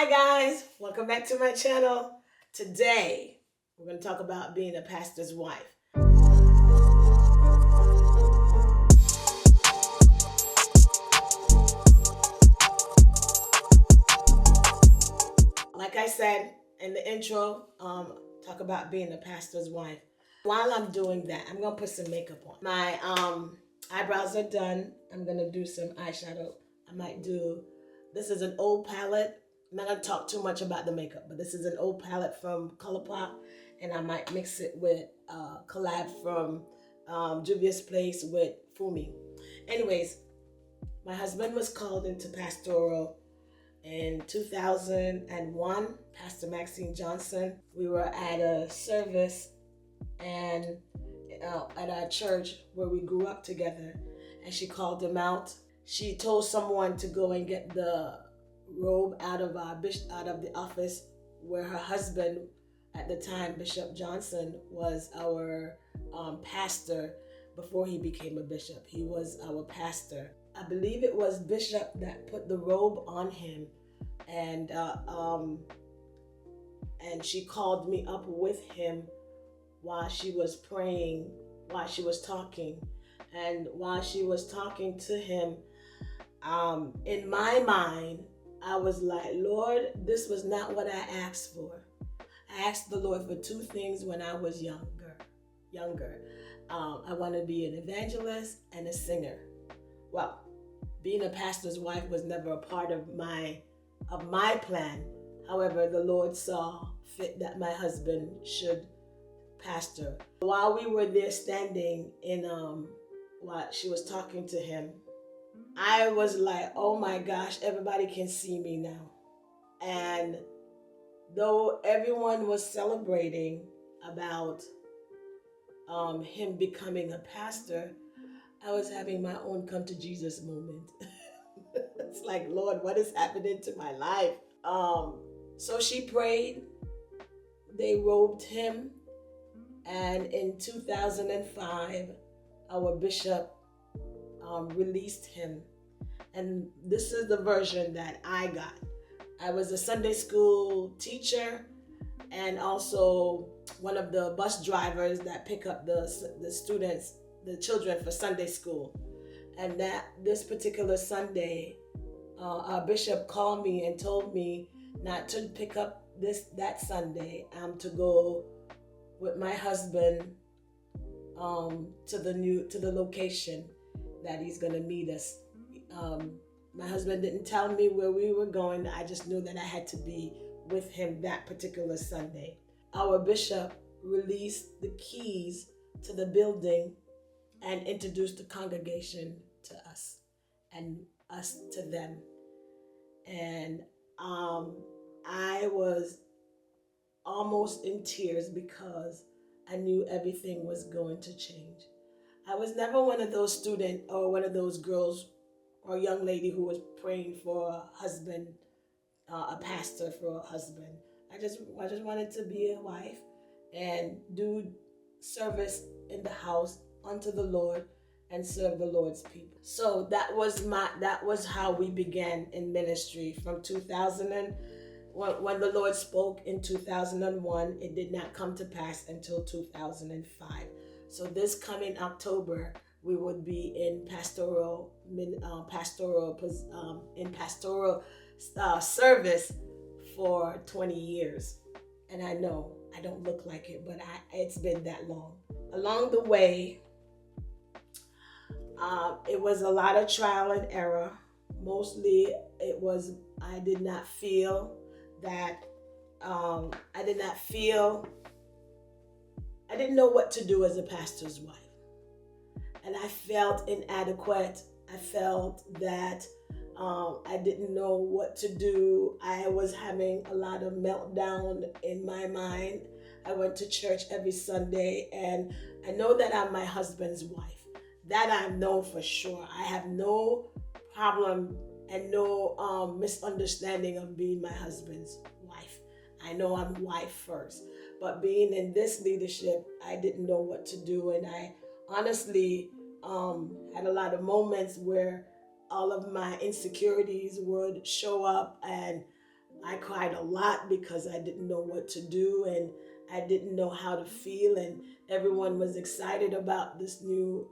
Hi guys, welcome back to my channel. Today, we're going to talk about being a pastor's wife. Like I said in the intro, talk about being a pastor's wife. While I'm doing that, I'm going to put some makeup on. My eyebrows are done. I'm going to do some eyeshadow. I might do, this is an old palette. I'm not going to talk too much about the makeup, but this is an old palette from ColourPop, and I might mix it with collab from Juvia's Place with Fumi. Anyways, my husband was called into pastoral in 2001, Pastor Maxine Johnson. We were at a service and at our church where we grew up together, and she called him out. She told someone to go and get the robe out of the office where her husband at the time, Bishop Johnson, was our pastor before he became a bishop. He was our pastor. I believe it was Bishop that put the robe on him, and she called me up with him while she was praying, while she was talking, and while she was talking to him, in my mind, I was like, Lord, this was not what I asked for. I asked the Lord for two things when I was younger. I want to be an evangelist and a singer. Well, being a pastor's wife was never a part of my plan. However, the Lord saw fit that my husband should pastor. While we were there standing in while she was talking to him, I was like, oh my gosh, everybody can see me now. And though everyone was celebrating about him becoming a pastor, I was having my own come to Jesus moment. It's like, Lord, what is happening to my life? So she prayed, they robed him, and in 2005, our bishop released him. And this is the version that I got. I was a Sunday school teacher and also one of the bus drivers that pick up the students, the children for Sunday school. And that this particular Sunday, our bishop called me and told me not to pick up that Sunday. To go with my husband to the location that he's gonna meet us. My husband didn't tell me where we were going. I just knew that I had to be with him that particular Sunday. Our bishop released the keys to the building and introduced the congregation to us and us to them. And I was almost in tears because I knew everything was going to change. I was never one of those students or one of those girls or young lady who was praying for a husband, a pastor for a husband. I just wanted to be a wife and do service in the house unto the Lord and serve the Lord's people. So that was how we began in ministry from 2000. When the Lord spoke in 2001, it did not come to pass until 2005. So this coming October, we would be in pastoral service for 20 years. And I know I don't look like it, but it's been that long. Along the way, it was a lot of trial and error. Mostly I did not feel that I didn't know what to do as a pastor's wife. And I felt inadequate. I felt that I didn't know what to do. I was having a lot of meltdown in my mind. I went to church every Sunday, and I know that I'm my husband's wife. That I know for sure. I have no problem and no misunderstanding of being my husband's wife. I know I'm wife first. But being in this leadership, I didn't know what to do. And I honestly had a lot of moments where all of my insecurities would show up, and I cried a lot because I didn't know what to do, and I didn't know how to feel, and everyone was excited about this new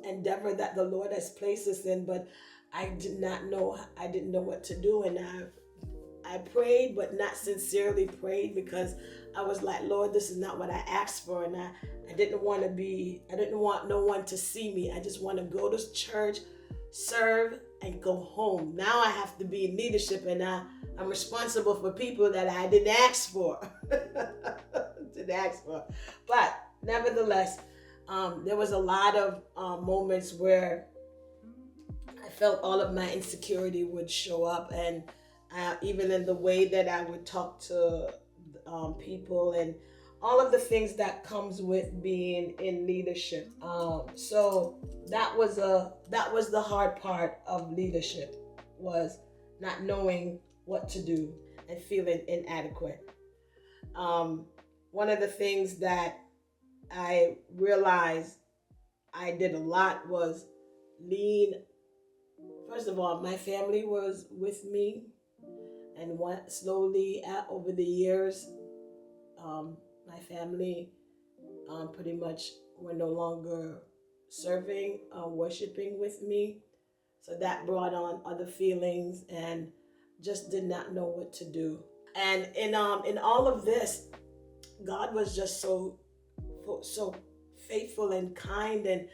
endeavor that the Lord has placed us in, but I didn't know what to do, and I prayed, but not sincerely prayed, because I was like, Lord, this is not what I asked for, and I didn't want no one to see me. I just want to go to church, serve, and go home. Now I have to be in leadership, and I'm responsible for people that I didn't ask for. Didn't ask for. But nevertheless, there was a lot of moments where I felt all of my insecurity would show up, and even in the way that I would talk to people, and all of the things that comes with being in leadership. So that was the hard part of leadership, was not knowing what to do and feeling inadequate. One of the things that I realized I did a lot was lean. First of all, my family was with me, and slowly over the years, my family pretty much were no longer serving, worshiping with me. So that brought on other feelings, and just did not know what to do. And in all of this, God was just so faithful and kind, and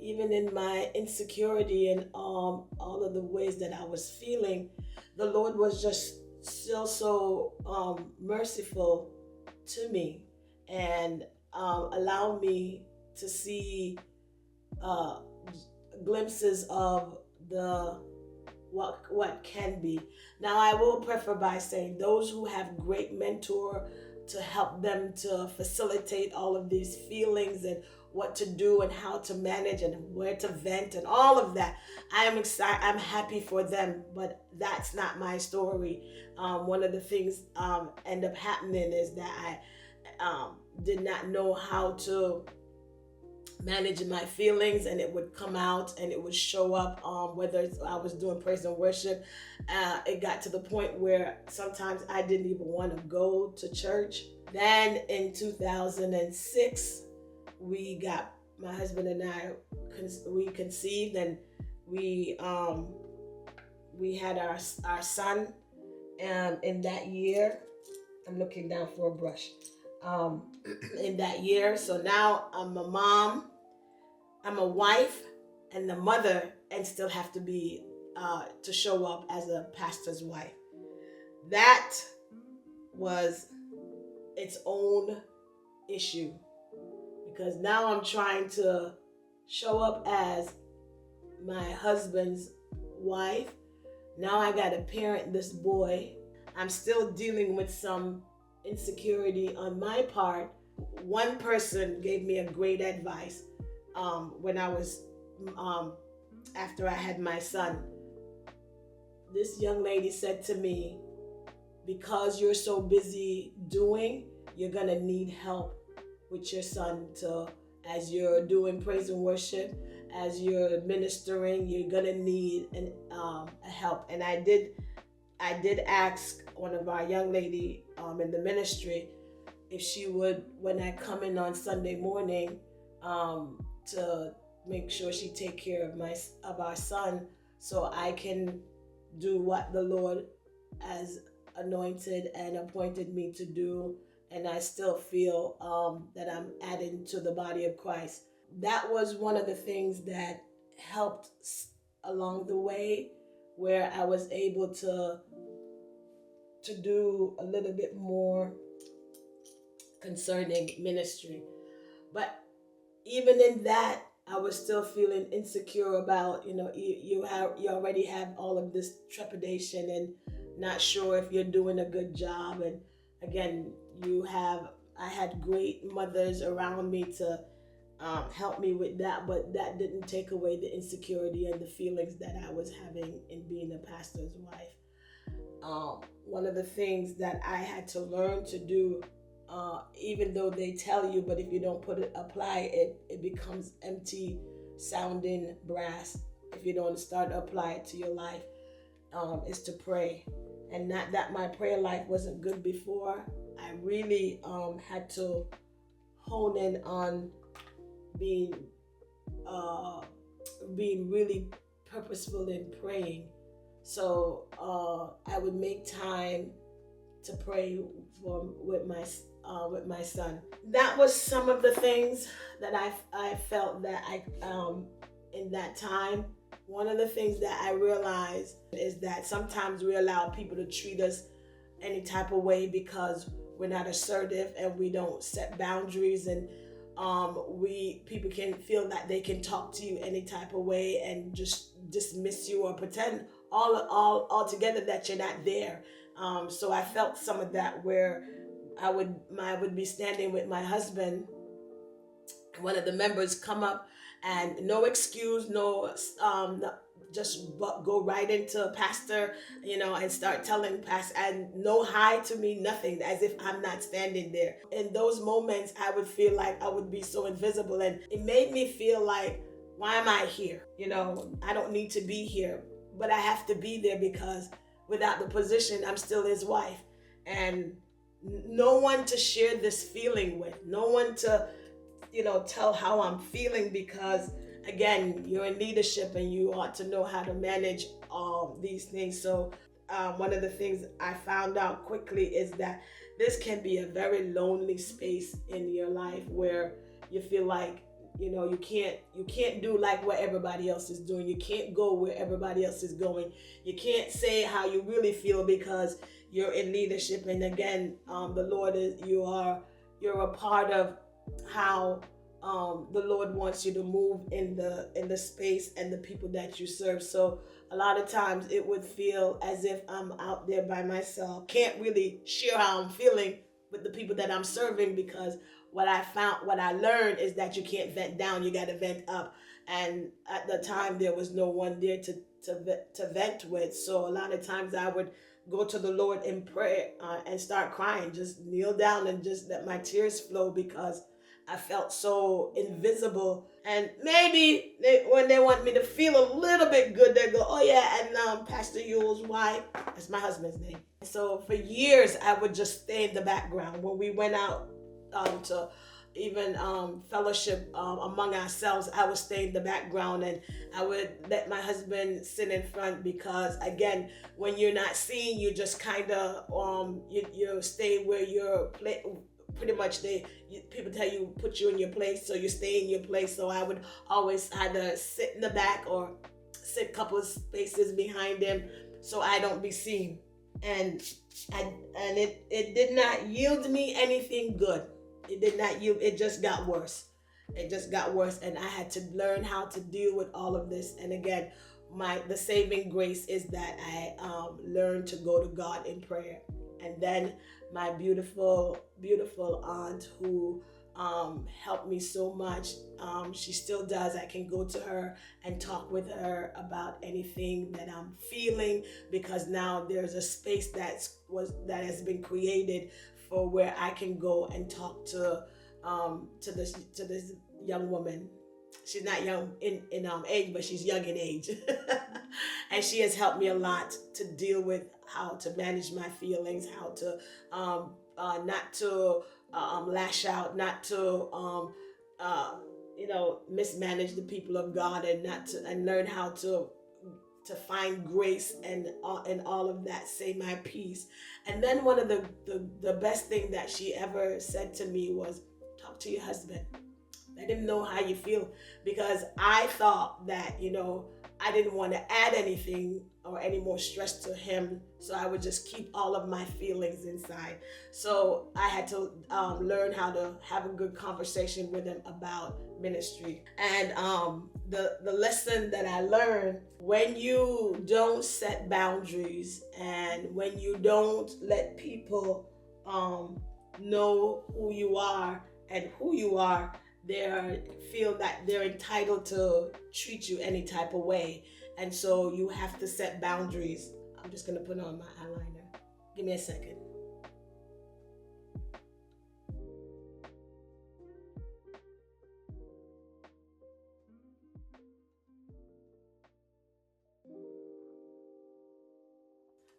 even in my insecurity and all of the ways that I was feeling, the Lord was just still so merciful to me, and allowed me to see glimpses of the what can be. Now, I will preface by saying those who have great mentor to help them to facilitate all of these feelings and what to do and how to manage and where to vent and all of that, I am excited. I'm happy for them, but that's not my story. One of the things end up happening is that I did not know how to manage my feelings, and it would come out and it would show up, whether I was doing praise and worship. It got to the point where sometimes I didn't even want to go to church. Then in 2006, my husband and I, we conceived, and we had our son in that year. I'm looking down for a brush. In that year. So now I'm a mom, I'm a wife, and the mother, and still have to be to show up as a pastor's wife. That was its own issue, because now I'm trying to show up as my husband's wife. Now I got to parent this boy. I'm still dealing with some insecurity on my part. One person gave me a great advice when I was after I had my son. This young lady said to me, because you're so busy doing, you're gonna need help with your son as you're doing praise and worship, as you're ministering, you're gonna need a help. And I did ask one of our young lady in the ministry if she would, when I come in on Sunday morning, to make sure she take care of our son, so I can do what the Lord has anointed and appointed me to do, and I still feel that I'm adding to the body of Christ. That was one of the things that helped along the way, where I was able to do a little bit more concerning ministry. But even in that, I was still feeling insecure about, you already have all of this trepidation and not sure if you're doing a good job. And again, I had great mothers around me to help me with that, but that didn't take away the insecurity and the feelings that I was having in being a pastor's wife. One of the things that I had to learn to do, even though they tell you, but if you don't apply it, it becomes empty sounding brass. If you don't start to apply it to your life, is to pray And not that my prayer life wasn't good before. I really had to hone in on being uh, being really purposeful in praying. So I would make time to pray for with my son. That was some of the things that I felt that I in that time. One of the things that I realized is that sometimes we allow people to treat us any type of way because we're not assertive and we don't set boundaries, and we people can feel that they can talk to you any type of way and just dismiss you or pretend all altogether that you're not there. So I felt some of that where I would be standing with my husband, one of the members come up and no excuse, just go right into pastor, and start telling pastor, and no hi to me, nothing, as if I'm not standing there. In those moments, I would feel like I would be so invisible, and it made me feel like, why am I here? I don't need to be here, but I have to be there because without the position, I'm still his wife, and no one to share this feeling with, no one to tell how I'm feeling, because again, you're in leadership and you ought to know how to manage all these things. So one of the things I found out quickly is that this can be a very lonely space in your life where you feel like you can't do like what everybody else is doing. You can't go where everybody else is going. You can't say how you really feel because you're in leadership. And again, the Lord is you're a part of how the Lord wants you to move in the space and the people that you serve. So a lot of times it would feel as if I'm out there by myself. Can't really share how I'm feeling with the people that I'm serving, because what I learned is that you can't vent down, you got to vent up. And at the time there was no one there to vent with. So a lot of times I would go to the Lord in prayer and start crying, just kneel down and just let my tears flow, because I felt so invisible. And maybe when they want me to feel a little bit good, they go, oh yeah, and Pastor Yule's wife, that's my husband's name. So for years, I would just stay in the background. When we went out to even fellowship among ourselves, I would stay in the background, and I would let my husband sit in front, because again, when you're not seen, you just kind of you stay where you're pretty much people tell you put you in your place, so you stay in your place. So I would always either sit in the back or sit a couple of spaces behind him so I don't be seen. And it did not yield me anything good. It did not yield. It just got worse. It just got worse, and I had to learn how to deal with all of this. And again, the saving grace is that I learned to go to God in prayer. And then my beautiful aunt, who helped me so much, she still does. I can go to her and talk with her about anything that I'm feeling, because now there's a space that has been created for where I can go and talk to this young woman. She's not young in age, but she's young in age. And she has helped me a lot to deal with how to manage my feelings, how to not to lash out, not to mismanage the people of God, and learn how to find grace and all of that, say my piece. And then one of the best thing that she ever said to me was, talk to your husband. Let him know how you feel, because I thought that, I didn't want to add anything or any more stress to him, so I would just keep all of my feelings inside. So I had to learn how to have a good conversation with him about ministry. And the lesson that I learned: when you don't set boundaries and when you don't let people know who you are and who you are, they feel that they're entitled to treat you any type of way. And so you have to set boundaries. I'm just going to put on my eyeliner. Give me a second.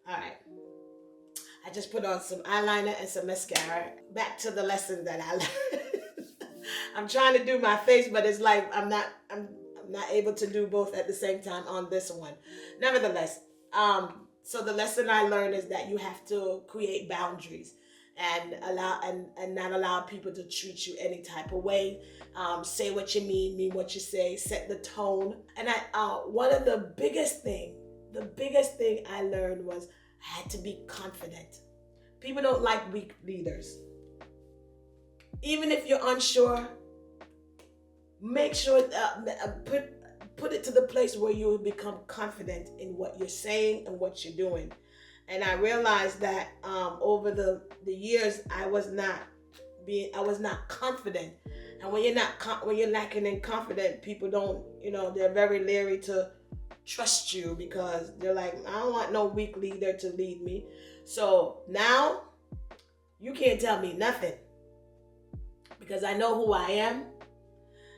All right. I just put on some eyeliner and some mascara. Back to the lesson that I learned. I'm trying to do my face, but it's like I'm not able to do both at the same time on this one. Nevertheless, so the lesson I learned is that you have to create boundaries and not allow people to treat you any type of way. Say what you mean what you say, set the tone. And one of the biggest thing I learned was I had to be confident. People don't like weak leaders. Even if you're unsure, make sure put it to the place where you become confident in what you're saying and what you're doing. And I realized that over the years I was not confident. And when you're lacking in confidence, people don't, they're very leery to trust you because they're like, I don't want no weak leader to lead me. So now you can't tell me nothing because I know who I am.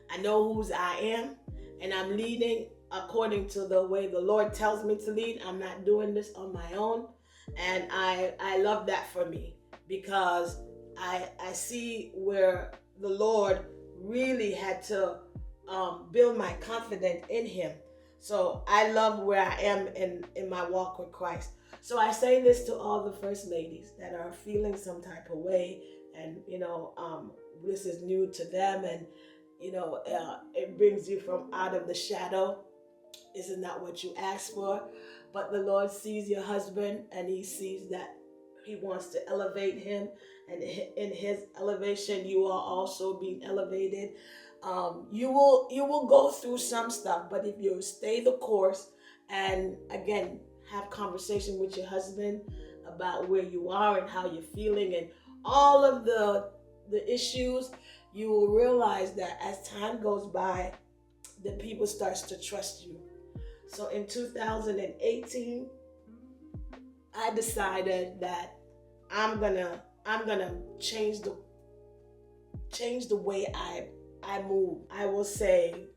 I know whose I am, and I'm leading according to the way the Lord tells me to lead. I'm not doing this on my own. And I love that for me because I see where the Lord really had to build my confidence in him. So I love where I am in my walk with Christ. So I say this to all the first ladies that are feeling some type of way, and this is new to them, and it brings you from out of the shadow. This is not what you asked for, but the Lord sees your husband, and he sees that he wants to elevate him, and in his elevation you are also being elevated. You will go through some stuff, but if you stay the course and again have conversation with your husband about where you are and how you're feeling and all of the issues, you will realize that as time goes by, the people starts to trust you. So in 2018, I decided that I'm gonna change the way I move. I will say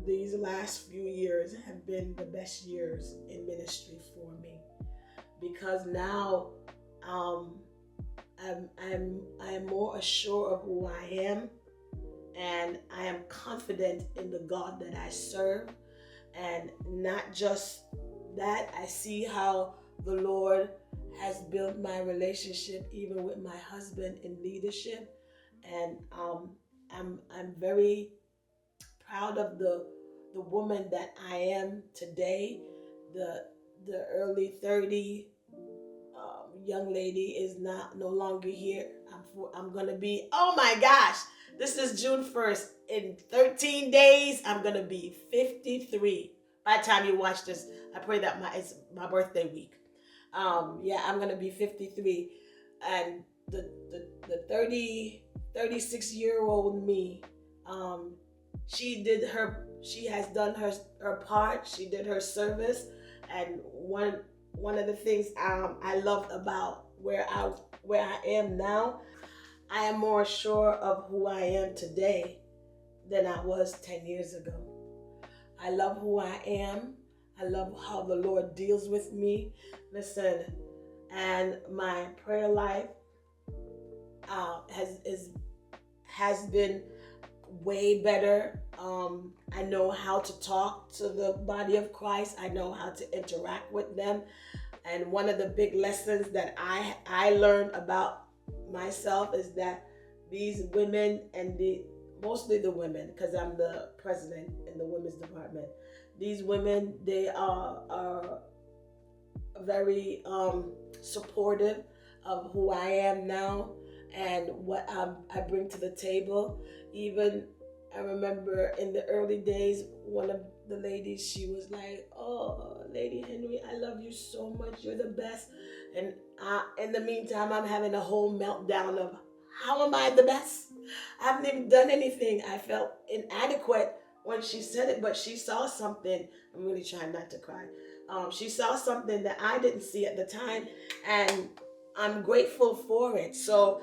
these last few years have been the best years in ministry for me because now I'm more assured of who I am, and I am confident in the God that I serve. And not just that, I see how the Lord has built my relationship even with my husband in leadership, and I'm very proud of the woman that I am today. The early 30 young lady is no longer here. I'm gonna be, oh my gosh, this is June 1st. In 13 days, I'm gonna be 53. By the time you watch this, I pray that it's my birthday week. I'm gonna be 53, and the 36-year-old me, she has done her part. She did her service, and one of the things I loved about where I am now, I am more sure of who I am today than I was 10 years ago. I love who I am. I love how the Lord deals with me. Listen, and my prayer life has been way better. I know how to talk to the body of Christ. I know how to interact with them. And one of the big lessons that I learned about myself is that these women, and mostly the women, because I'm the president in the women's department, these women, they are very supportive of who I am now and what I bring to the table. Even I remember in the early days, one of the ladies, she was like, "Oh, Lady Henry, I love you so much. You're the best." And in the meantime, I'm having a whole meltdown of, how am I the best? I haven't even done anything. I felt inadequate when she said it, but she saw something. I'm really trying not to cry. She saw something that I didn't see at the time, and I'm grateful for it. So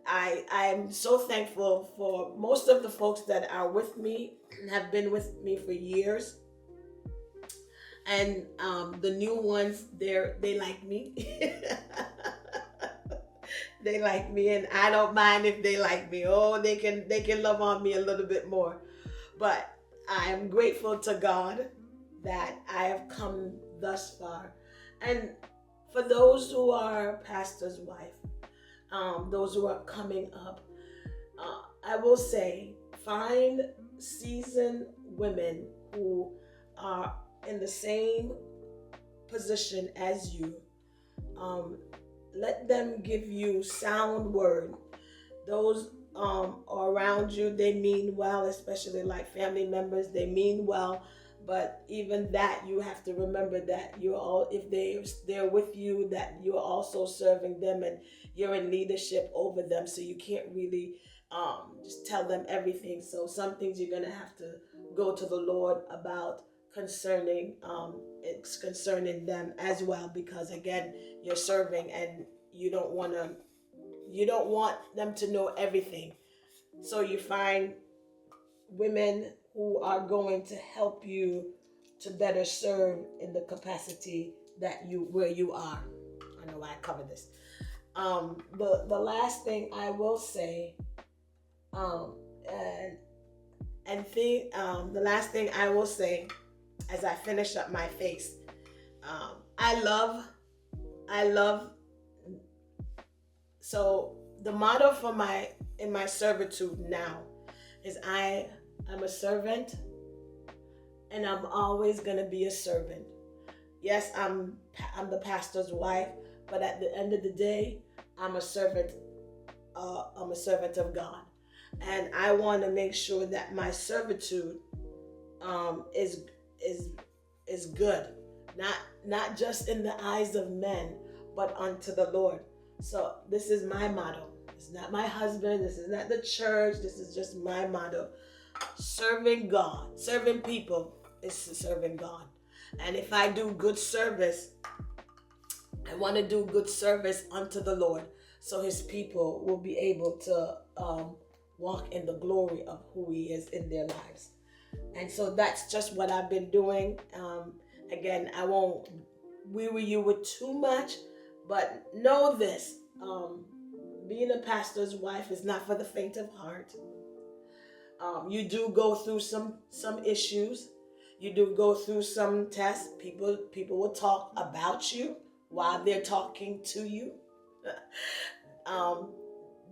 I'm so thankful for most of the folks that are with me, have been with me for years. And the new ones, they like me. They like me, and I don't mind if they like me. Oh, they can love on me a little bit more. But I am grateful to God that I have come thus far. And for those who are pastor's wife, those who are coming up, I will say find seasoned women who are in the same position as you. Let them give you sound word. Those are around you, they mean well, especially like family members, they mean well. But even that, you have to remember that you're all, if they're with you, that you're also serving them and you're in leadership over them. So you can't really just tell them everything. So some things you're gonna have to go to the Lord about concerning it's concerning them as well, because again, you're serving and you don't want them to know everything. So you find women who are going to help you to better serve in the capacity that you where you are. I know I covered this. The last thing I will say, the last thing I will say as I finish up my face, I love. So the motto for in my servitude now is I'm a servant, and I'm always gonna be a servant. Yes, I'm the pastor's wife, but at the end of the day, I'm a servant. I'm a servant of God, and I want to make sure that my servitude is good, not just in the eyes of men, but unto the Lord. So this is my motto. It's not my husband. This is not the church. This is just my motto. Serving God, serving people is serving God. And if I do good service, I want to do good service unto the Lord, so his people will be able to walk in the glory of who he is in their lives. And so that's just what I've been doing. Again, I won't weary you with too much, but know this, being a pastor's wife is not for the faint of heart. You do go through some issues. You do go through some tests. People will talk about you while they're talking to you.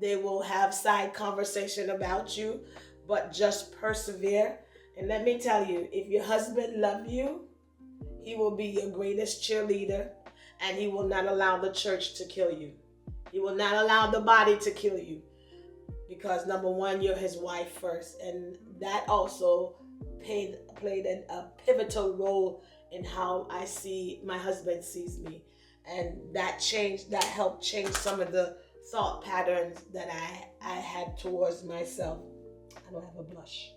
They will have side conversation about you, but just persevere. And let me tell you, if your husband loves you, he will be your greatest cheerleader, and he will not allow the church to kill you. He will not allow the body to kill you, because number one, you're his wife first, and that also played a pivotal role in how my husband sees me, and that helped change some of the thought patterns that I had towards myself. I don't have a blush.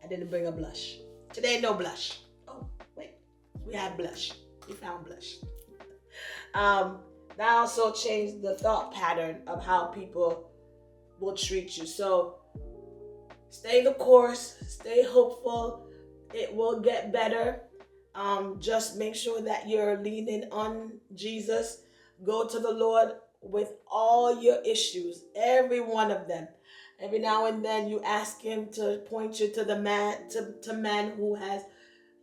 I didn't bring a blush today. No blush. Oh wait, we have blush. We found blush. That also changed the thought pattern of how people will treat you. So stay the course, stay hopeful. It will get better. Just make sure that you're leaning on Jesus. Go to the Lord with all your issues, every one of them. Every now and then you ask him to point you to the man, to man who has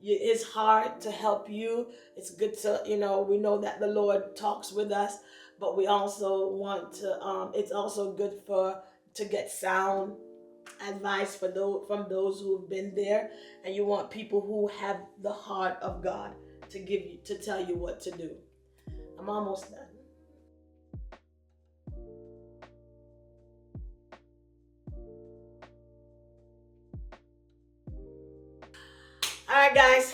his heart to help you. It's good to, we know that the Lord talks with us, but we also want to, it's also good to get sound advice from those who've been there, and you want people who have the heart of God to tell you what to do. I'm almost done. All right, guys,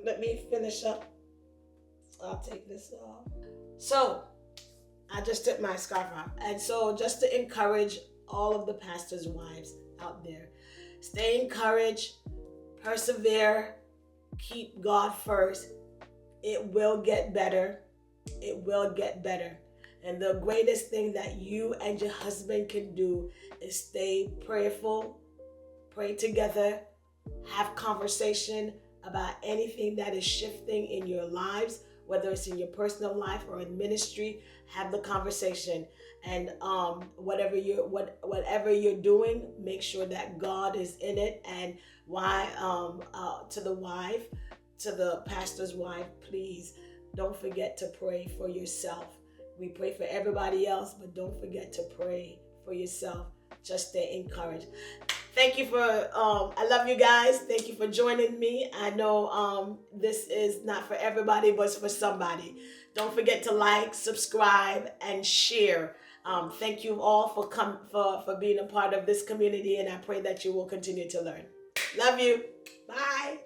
let me finish up. I'll take this off. So I just took my scarf off, and so just to encourage all of the pastors' wives out there, stay encouraged, persevere, keep God first. It will get better. It will get better. And the greatest thing that you and your husband can do is stay prayerful, pray together, have conversation about anything that is shifting in your lives, whether it's in your personal life or in ministry. Have the conversation, and whatever you're doing, make sure that God is in it. And why to the wife, to the pastor's wife, please don't forget to pray for yourself. We pray for everybody else, but don't forget to pray for yourself. Just stay encouraged. Thank you for, I love you guys. Thank you for joining me. I know this is not for everybody, but it's for somebody. Don't forget to like, subscribe, and share. Thank you all for being a part of this community, and I pray that you will continue to learn. Love you. Bye.